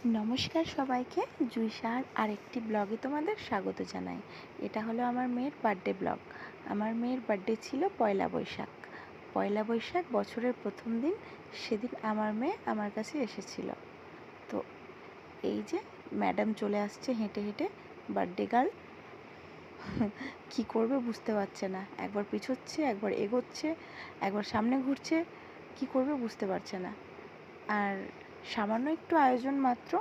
নমস্কার সবাইকে, জুইসার আরেকটি ব্লগে তোমাদের স্বাগত জানাই। এটা হলো আমার মেয়ের বার্থডে ব্লগ। আমার মেয়ের বার্থডে ছিল পয়লা বৈশাখ। পয়লা বৈশাখ বছরের প্রথম দিন, সেদিন আমার মেয়ে আমার কাছে এসেছিল। তো এই যে ম্যাডাম চলে আসছে হেঁটে হেঁটে, বার্থডে গার্ল কী করবে বুঝতে পারছে না, একবার পিছোচ্ছে, একবার এগোচ্ছে, একবার সামনে ঘুরছে, কী করবে বুঝতে পারছে না। আর সামান্য একটু আয়োজন মাত্র,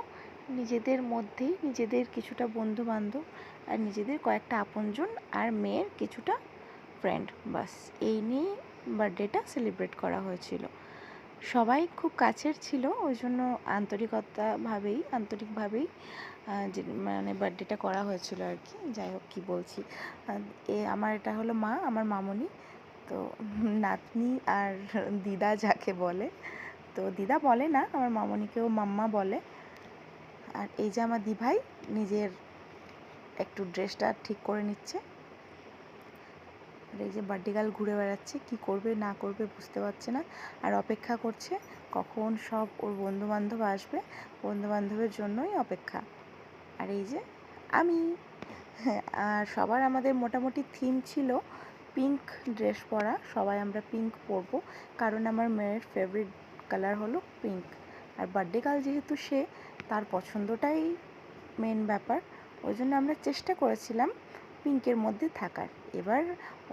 নিজেদের মধ্যেই নিজেদের কিছুটা বন্ধু বান্ধব আর নিজেদের কয়েকটা আপনজন আর মেয়ের কিছুটা ফ্রেন্ড, বাস এই নিয়েই বার্থডেটা সেলিব্রেট করা হয়েছিল। সবাই খুব কাছের ছিল, ওই জন্য আন্তরিকভাবেই যে মানে বার্থডেটা করা হয়েছিল আর কি। যাই হোক, কী বলছি, আমার এটা হলো মা, আমার মামনি, তো নাতনি আর দিদা যাকে বলে, তো দিদা বলে না, আমার মামনিকেও মাম্মা বলে। আর এই যে আমার দিভাই নিজের একটু ড্রেসটা ঠিক করে নিচ্ছে। আর এই যে বার্থডে গার্ল ঘুরে বেড়াচ্ছে, কী করবে না করবে বুঝতে পারছে না, আর অপেক্ষা করছে কখন সব ওর বন্ধুবান্ধব আসবে, বন্ধুবান্ধবের জন্যই অপেক্ষা। আর এই যে আমি, আর সবার আমাদের মোটামুটি থিম ছিল পিঙ্ক ড্রেস পরা, সবাই আমরা পিঙ্ক পরবো, কারণ আমার মেয়ের ফেভারিট কালার হলো পিঙ্ক। আর বার্থডে গার্ল যেহেতু সে, তার পছন্দটাই মেন ব্যাপার, ওই জন্য আমরা চেষ্টা করেছিলাম পিঙ্কের মধ্যে থাকার। এবার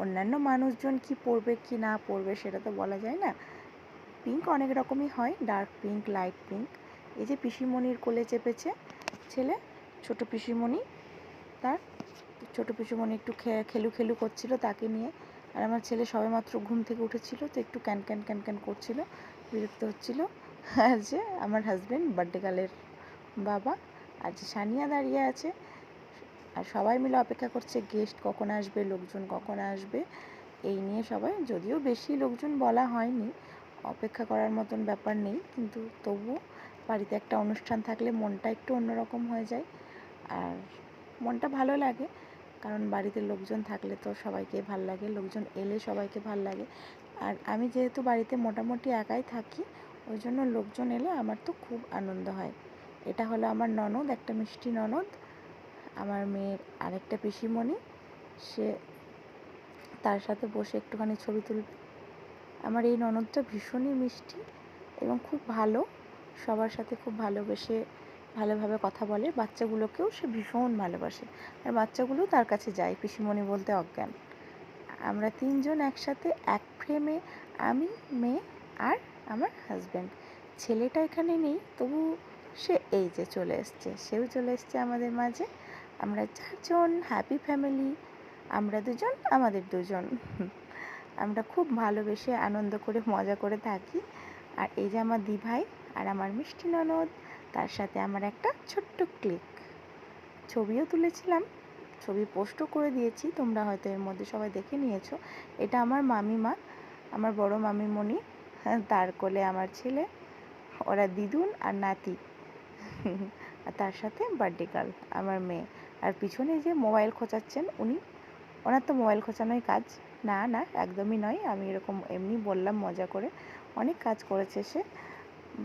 অন্যান্য মানুষজন কি পরবে কি না পরবে সেটা তো বলা যায় না। পিঙ্ক অনেক রকমই হয়, ডার্ক পিঙ্ক, লাইট পিঙ্ক। এই যে পিসিমণির কোলে চেপেছে ছেলে, ছোট পিসিমণি, তার ছোটো পিসিমণি একটু খেলু করছিল তাকে নিয়ে। আর আমার ছেলে সবেমাত্র ঘুম থেকে উঠেছিল, তো একটু ক্যান ক্যান ক্যান ক্যান করছিল, বিরক্ত হচ্ছিল। আর যে আমার হাজব্যান্ড বার্থডে গার্লের বাবা, আর যে সানিয়া দাঁড়িয়ে আছে, আর সবাই মিলে অপেক্ষা করছে গেস্ট কখন আসবে, লোকজন কখন আসবে, এই নিয়ে সবাই। যদিও বেশি লোকজন বলা হয়নি, অপেক্ষা করার মতন ব্যাপার নেই, কিন্তু তবুও বাড়িতে একটা অনুষ্ঠান থাকলে মনটা একটু অন্যরকম হয়ে যায়, আর মনটা ভালো লাগে, কারণ বাড়িতে লোকজন থাকলে তো সবাইকে ভাল লাগে, লোকজন এলে সবাইকে ভাল লাগে। আর আমি যেহেতু বাড়িতে মোটামুটি একাই থাকি, ওই জন্য লোকজন এলে আমার তো খুব আনন্দ হয়। এটা হলো আমার ননদ, একটা মিষ্টি ননদ, আমার মেয়ের আরেকটা পিসিমণি, সে তার সাথে বসে একটুখানি ছবি তুলবে। আমার এই ননদটা ভীষণই মিষ্টি এবং খুব ভালো, সবার সাথে খুব ভালোবেসে ভালোভাবে কথা বলে, বাচ্চাগুলোকেও সে ভীষণ ভালোবাসে, আর বাচ্চাগুলো তার কাছে যায়, পিসিমণি বলতে অজ্ঞান। আমরা তিনজন একসাথে এক ফ্রেমে, আমি, মেয়ে আর আমার হাজব্যান্ড। ছেলেটা এখানে নেই, তবু সে এই যে চলে এসছে, সেও চলে এসছে আমাদের মাঝে। আমরা চারজন হ্যাপি ফ্যামিলি, আমরা দুজন, আমাদের দুজন। আমরা খুব ভালোবেসে আনন্দ করে মজা করে থাকি। আর এই যে আমার দিভাই আর আমার মিষ্টি ননদ, তার সাথে আমার একটা ছোট্ট ক্লিক, ছবিও তুলেছিলাম, ছবি পোস্টও করে দিয়েছি, তোমরা হয়তো এর মধ্যে সবাই দেখে নিয়েছো। এটা আমার মামিমা, আমার বড় মামিমণি, তার কোলে আমার ছেলে, ওরা দিদুন আর নাতি, আর তার সাথে বার্থডে গার্ল আমার মেয়ে। আর পিছনে যে মোবাইল খোঁচাচ্ছেন উনি, ওনার তো মোবাইল খোঁচানোই কাজ। না না, একদমই নয়, আমি এরকম এমনি বললাম মজা করে। অনেক কাজ করেছে সে,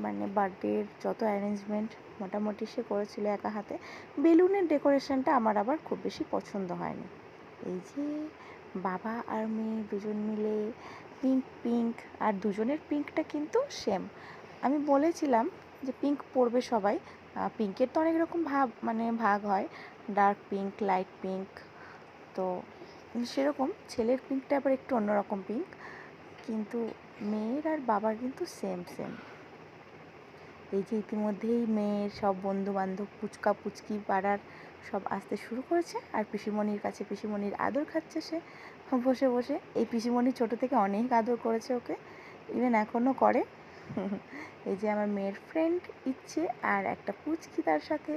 মানে বার্থডের যত অ্যারেঞ্জমেন্ট মোটামুটি সে করেছিল একা হাতে। বেলুনের ডেকোরেশনটা আমার আবার খুব বেশি পছন্দ হয়নি। এই যে বাবা আর মেয়ে দুজন মিলে পিঙ্ক পিঙ্ক, আর দুজনের পিঙ্কটা কিন্তু সেম। আমি বলেছিলাম যে পিঙ্ক পরবে সবাই, পিঙ্কের তো অনেক রকম ভাগ হয়, ডার্ক পিঙ্ক, লাইট পিঙ্ক, তো সেরকম ছেলের পিঙ্কটা আবার একটু অন্যরকম পিঙ্ক, কিন্তু মেয়ের আর বাবার কিন্তু সেম সেম। এই যে ইতিমধ্যেই মেয়ের সব বন্ধুবান্ধব, পুচকা পুচকি পাড়ার সব আসতে শুরু করেছে, আর পিসিমণির কাছে পিসিমণির আদর খাচ্ছে সে বসে বসে। এই পিসিমণি ছোটো থেকে অনেক আদর করেছে ওকে, ইভেন এখনও করে। এই যে আমার মেয়ের ফ্রেন্ড ইচ্ছে, আর একটা পুচকি তার সাথে।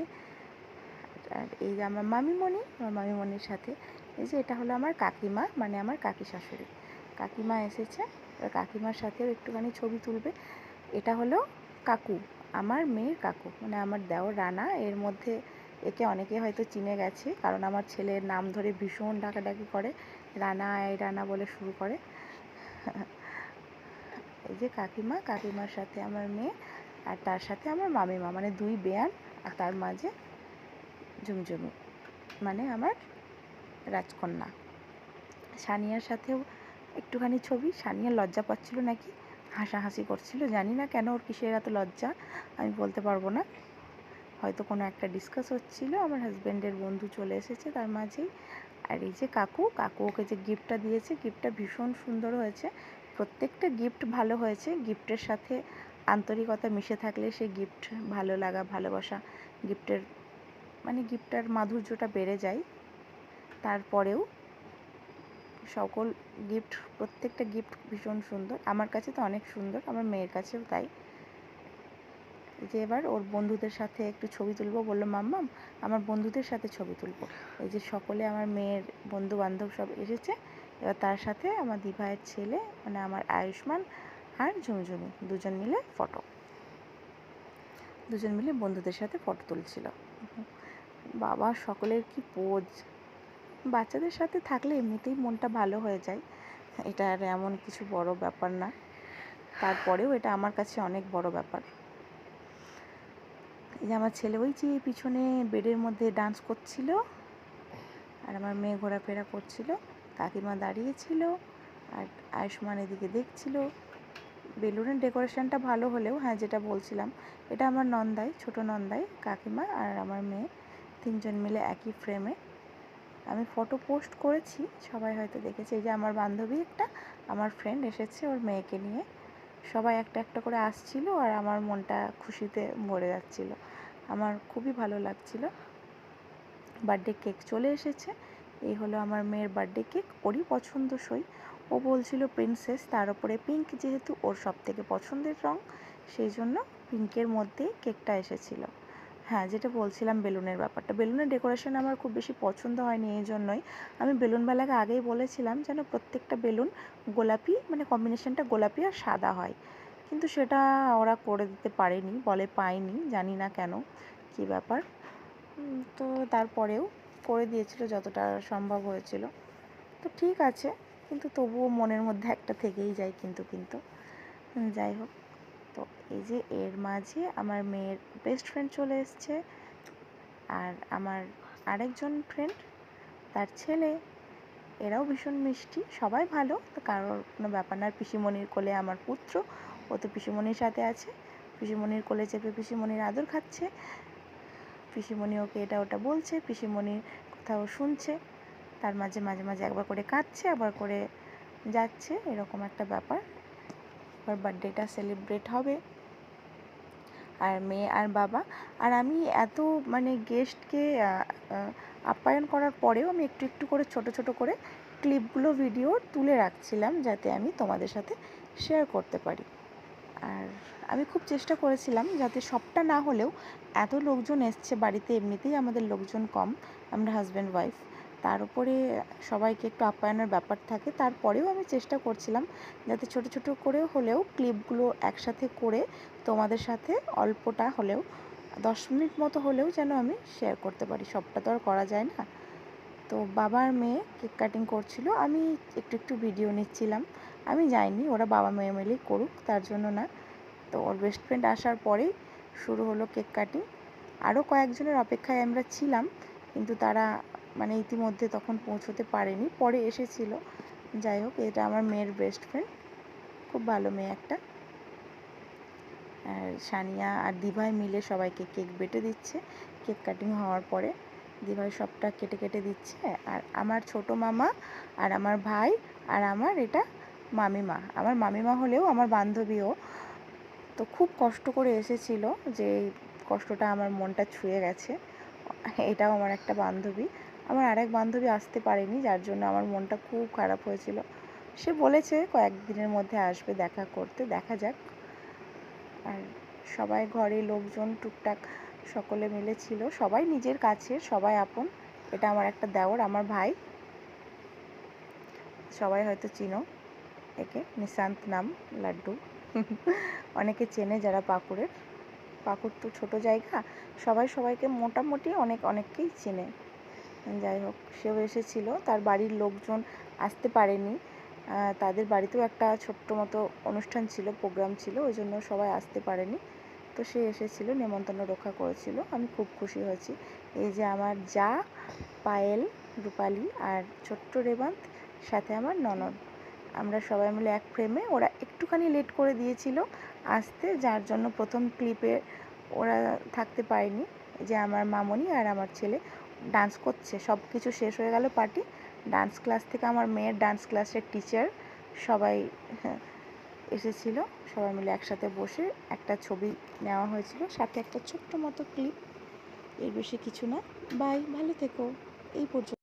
আর এই যে আমার মামিমণি, আমার মামিমণির সাথে এই যে এটা হলো আমার কাকিমা, মানে আমার কাকি শাশুড়ি। কাকিমা এসেছে, কাকিমার সাথেও একটুখানি ছবি তুলবে। এটা হলো কাকু, আমার মেয়ের কাকু, মানে আমার দেওর রানা। এর মধ্যে একে অনেকে হয়তো চিনে গেছে, কারণ আমার ছেলের নাম ধরে ভীষণ ডাকাডাকি করে, রানা এই রানা বলে শুরু করে। এই যে কাকিমা, কাকিমার সাথে আমার মেয়ে, আর তার সাথে আমার মামিমা, মানে 2 বেয়ান, আর তার মাঝে ঝুমঝুমি, মানে আমার রাজকন্যা। সানিয়ার সাথেও একটুখানি ছবি। সানিয়া লজ্জা পাচ্ছিল নাকি, হাসাহাসি করছিল, জানি না কেন, ওর কিসের এত লজ্জা আমি বলতে পারবো না। হয়তো কোনো একটা ডিসকাস হচ্ছিল। আমার হাজব্যান্ডের বন্ধু চলে এসেছে তার মাঝেই। আর এই যে কাকু ওকে যে গিফটটা দিয়েছে, গিফটটা ভীষণ সুন্দর হয়েছে। প্রত্যেকটা গিফট ভালো হয়েছে। গিফটের সাথে আন্তরিকতা মিশে থাকলে সেই গিফট ভালো লাগা, ভালোবাসা, গিফটের মানে গিফটটার মাধুর্যটা বেড়ে যায়। তারপরেও সকল গিফট, প্রত্যেকটা গিফট ভীষণ সুন্দর। আমার কাছে তো অনেক সুন্দর, আমার মেয়ের কাছেও তাই। যে এবার ওর বন্ধুদের সাথে একটু ছবি তুলবো বললো, মাম্মাম আমার বন্ধুদের সাথে ছবি তুলবো। এই যে সকলে আমার মেয়ের বন্ধু বান্ধব সব এসেছে। এবার তার সাথে আমার দিভাইয়ের ছেলে, মানে আমার আয়ুষ্মান আর ঝুমঝুমি, দুজন মিলে বন্ধুদের সাথে ফটো তুলছিল। বাবা, সকলের কি পোজ! বাচ্চাদের সাথে থাকলে এমনিতেই মনটা ভালো হয়ে যায়, এটা আর এমন কিছু বড় ব্যাপার না। তারপরেও এটা আমার কাছে অনেক বড় ব্যাপার। এই যে আমার ছেলে ওই যে পিছনে বেডের মধ্যে ডান্স করছিল, আর আমার মেয়ে ঘোরাফেরা করছিল, কাকিমা দাঁড়িয়েছিল, আর আয়ুষ্মান এদিকে দেখছিল। বেলুনের ডেকোরেশনটা ভালো হলেও, হ্যাঁ যেটা বলছিলাম, এটা আমার নন্দাই, ছোটো নন্দাই, কাকিমা আর আমার মেয়ে, 3 জন মিলে একই ফ্রেমে। আমি ফটো পোস্ট করেছি, সবাই হয়তো দেখেছে। এই যে আমার বান্ধবী একটা, আমার ফ্রেন্ড এসেছে ওর মেয়েকে নিয়ে। সবাই একটা একটা করে আসছিল, আর আমার মনটা খুশিতে ভরে যাচ্ছিল। আমার খুবই ভালো লাগছিল। বার্থডে কেক চলে এসেছে। এই হলো আমার মেয়ের বার্থডে কেক, ওরই পছন্দসই। ও বলছিল প্রিন্সেস, তার উপরে পিঙ্ক, যেহেতু ওর সব থেকে পছন্দের রঙ, সেই জন্য পিঙ্কের মধ্যেই কেকটা এসেছিল। হ্যাঁ, যেটা বলছিলাম বেলুনের ব্যাপারটা, বেলুনের ডেকোরেশন আমার খুব বেশি পছন্দ হয়নি। এই জন্যই আমি বেলুনওয়ালাকে আগেই বলেছিলাম যেন প্রত্যেকটা বেলুন গোলাপি, মানে কম্বিনেশনটা গোলাপি আর সাদা হয়, কিন্তু সেটা ওরা করে দিতে পারেনি, বলে পায়নি, জানি না কেন, কী ব্যাপার। তো তারপরেও করে দিয়েছিল যতটা সম্ভব হয়েছিল। তো ঠিক আছে, কিন্তু তবুও মনের মধ্যে একটা থেকেই যায় কিন্তু যাই হোক। তো এই যে এর মাঝে আমার মেয়ের বেস্ট ফ্রেন্ড চলে এসছে, আর আমার আরেকজন ফ্রেন্ড, তার ছেলে, এরাও ভীষণ মিষ্টি, সবাই ভালো, তো কারোর কোনো ব্যাপার না। পিসিমণির কোলে আমার পুত্র, ও তো পিসিমণির সাথে আছে, পিসিমণির কোলে চেপে পিসিমণির আদর খাচ্ছে, পিসিমণি ওকে এটা ওটা বলছে, পিসিমণির কোথাও শুনছে, তার মাঝে মাঝে একবার করে কাঁদছে, একবার করে যাচ্ছে, এরকম একটা ব্যাপার। এবার বার্থডেটা সেলিব্রেট হবে, আর মেয়ে আর বাবা আর আমি এত মানে গেস্টকে আপ্যায়ন করার পরেও আমি একটু একটু করে ছোট ছোট করে ক্লিপগুলো ভিডিও তুলে রাখছিলাম, যাতে আমি তোমাদের সাথে শেয়ার করতে পারি। আর আমি খুব চেষ্টা করেছিলাম যাতে সবটা না হলেও, এত লোকজন এসছে বাড়িতে, এমনিতেই আমাদের লোকজন কম, আমরা হাজব্যান্ড ওয়াইফ, তার উপরে সবাইকে একটু আপ্যায়নের ব্যাপার থাকে। তারপরেও আমি চেষ্টা করছিলাম যাতে ছোট ছোট করে হলেও ক্লিপগুলো একসাথে করে তোমাদের সাথে অল্পটা হলেও 10 মিনিট মতো হলেও যেন আমি শেয়ার করতে পারি। সবটা তো আর করা যায় না। তো বাবার মেয়ে কেক কাটিং করছিল, আমি একটু একটু ভিডিও নিচ্ছিলাম। আমি যাইনি, ওরা বাবা মেয়ে মিলেই করুক, তার জন্য না। তো ওর বেস্ট ফ্রেন্ড আসার পরেই শুরু হলো কেক কাটিং। আরও কয়েকজনের অপেক্ষায় আমরা ছিলাম, কিন্তু তারা মানে ইতিমধ্যে তখন পৌঁছতে পারেনি, পরে এসেছিল। যাই হোক, এটা আমার মেয়ের বেস্ট ফ্রেন্ড, খুব ভালো মেয়ে একটা। আর সানিয়া আর দিভাই মিলে সবাইকে কেক বেটে দিচ্ছে। কেক কাটিং হওয়ার পরে দিভাই সবটা কেটে কেটে দিচ্ছে, আর আমার ছোটো মামা আর আমার ভাই আর আমার এটা মামিমা, আমার মামিমা হলেও আমার বান্ধবীও, তো খুব কষ্ট করে এসেছিল, যে এই কষ্টটা আমার মনটা ছুঁয়ে গেছে। এটাও আমার একটা বান্ধবী, আমার আরেক বান্ধবী আসতে পারেনি, যার জন্য আমার মনটা খুব খারাপ হয়েছিল। সে বলেছে কয়েকদিনের মধ্যে আসবে দেখা করতে, দেখা যাক। আর সবাই ঘরে লোকজন টুকটাক সকলে মিলে ছিল, সবাই নিজের কাছের, সবাই আপন। এটা আমার একটা দেওর, আমার ভাই, সবাই হয়তো চিনো একে, নিশান্ত নাম, লাড্ডু। অনেকে চেনে যারা পাকুড়ের, পাকুড় তো ছোটো জায়গা, সবাই সবাইকে মোটামুটি অনেককেই চেনে। যাই হোক, সেও এসেছিল, তার বাড়ির লোকজন আসতে পারেনি, তাদের বাড়িতেও একটা ছোট্ট মতো অনুষ্ঠান ছিল, প্রোগ্রাম ছিল, ওই জন্য সবাই আসতে পারেনি। তো সে এসেছিলো, নেমন্তন্ন রক্ষা করেছিল, আমি খুব খুশি হয়েছি। এই যে আমার যা, পায়েল, রূপালী আর ছোট্ট রেবান্ত, সাথে আমার ননদ, আমরা সবাই মিলে এক ফ্রেমে। ওরা একটুখানি লেট করে দিয়েছিল আসতে, যার জন্য প্রথম ক্লিপে ওরা থাকতে পারেনি। যে আমার মামনি আর আমার ছেলে ডান্স করছে, সব কিছু শেষ হয়ে গেল পার্টি। ডান্স ক্লাস থেকে আমার মেয়ের ডান্স ক্লাসের টিচার সবাই এসেছিলো, সবাই মিলে একসাথে বসে একটা ছবি নেওয়া হয়েছিল, সাথে একটা ছোট্ট মতো ক্লিপ। এর বেশি কিছু না। বাই, ভালো থেকো। এই পর্যন্ত।